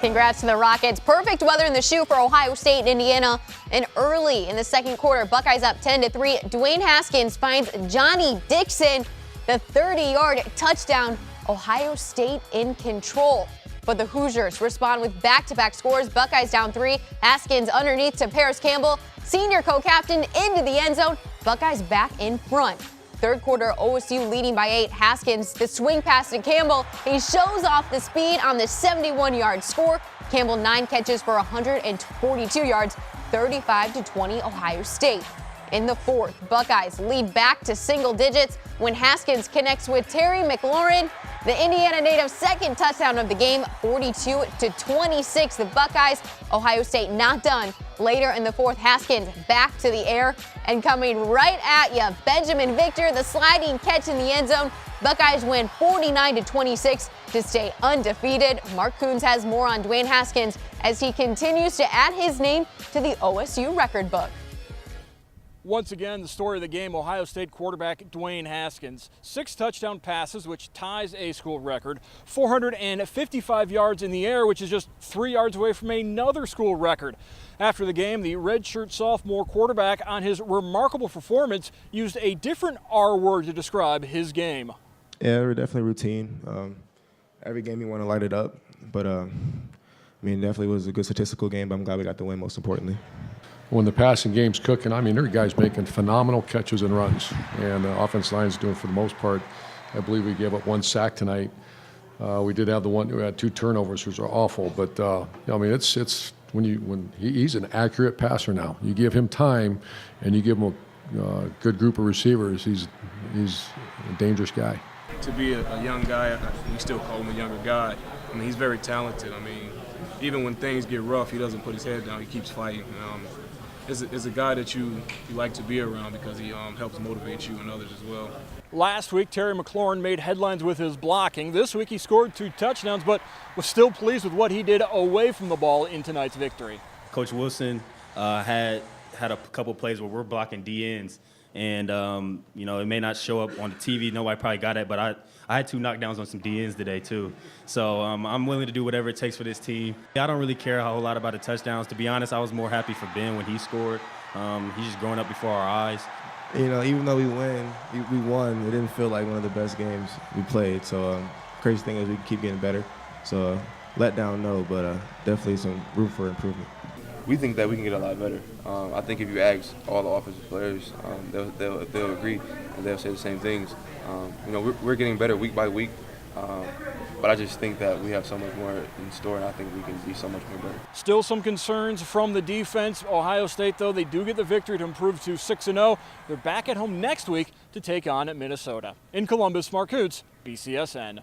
Congrats to the Rockets. Perfect weather in the shoe for Ohio State and Indiana. And early in the second quarter, Buckeyes up 10-3. Dwayne Haskins finds Johnny Dixon, the 30-yard touchdown. Ohio State in control. But the Hoosiers respond with back-to-back scores. Buckeyes down 3. Haskins underneath to Paris Campbell. Senior co-captain into the end zone. Buckeyes back in front. Third quarter, OSU leading by 8. Haskins, the swing pass to Campbell. He shows off the speed on the 71-yard score. Campbell 9 catches for 142 yards, 35-20 Ohio State. In the fourth, Buckeyes lead back to single digits when Haskins connects with Terry McLaurin. The Indiana native's second touchdown of the game, 42-26. The Buckeyes, Ohio State not done. Later in the fourth, Haskins back to the air and coming right at you. Benjamin Victor, the sliding catch in the end zone. Buckeyes win 49-26 to stay undefeated. Mark Coons has more on Dwayne Haskins as he continues to add his name to the OSU record book. Once again, the story of the game, Ohio State quarterback Dwayne Haskins. 6 touchdown passes, which ties a school record. 455 yards in the air, which is just 3 yards away from another school record. After the game, the redshirt sophomore quarterback on his remarkable performance used a different R word to describe his game. Yeah, we're definitely routine. Every game you want to light it up. But, definitely was a good statistical game, but I'm glad we got the win most importantly. When the passing game's cooking, there are guys making phenomenal catches and runs, and the offense line's doing for the most part. I believe we gave up 1 sack tonight. We did have we had 2 turnovers, which are awful. But it's when he's an accurate passer now. You give him time, and you give him a good group of receivers. He's a dangerous guy. To be a young guy, we still call him a younger guy. He's very talented. Even when things get rough, he doesn't put his head down. He keeps fighting. Is a guy that you like to be around because he helps motivate you and others as well. Last week, Terry McLaurin made headlines with his blocking. This week, he scored 2 touchdowns, but was still pleased with what he did away from the ball in tonight's victory. Coach Wilson had a couple plays where we're blocking DNs, and it may not show up on the TV. Nobody probably got it, but I had 2 knockdowns on some DNs today too. So I'm willing to do whatever it takes for this team. I don't really care a whole lot about the touchdowns. To be honest, I was more happy for Ben when he scored. He's just growing up before our eyes. Even though we won, it didn't feel like one of the best games we played. So crazy thing is we can keep getting better. So let down, no, but definitely some room for improvement. We think that we can get a lot better. I think if you ask all the offensive players, they'll agree and they'll say the same things. We're getting better week by week, but I just think that we have so much more in store, and I think we can be so much more better. Still some concerns from the defense. Ohio State, though, they do get the victory to improve to 6-0. They're back at home next week to take on Minnesota. In Columbus, Mark Hoots, BCSN.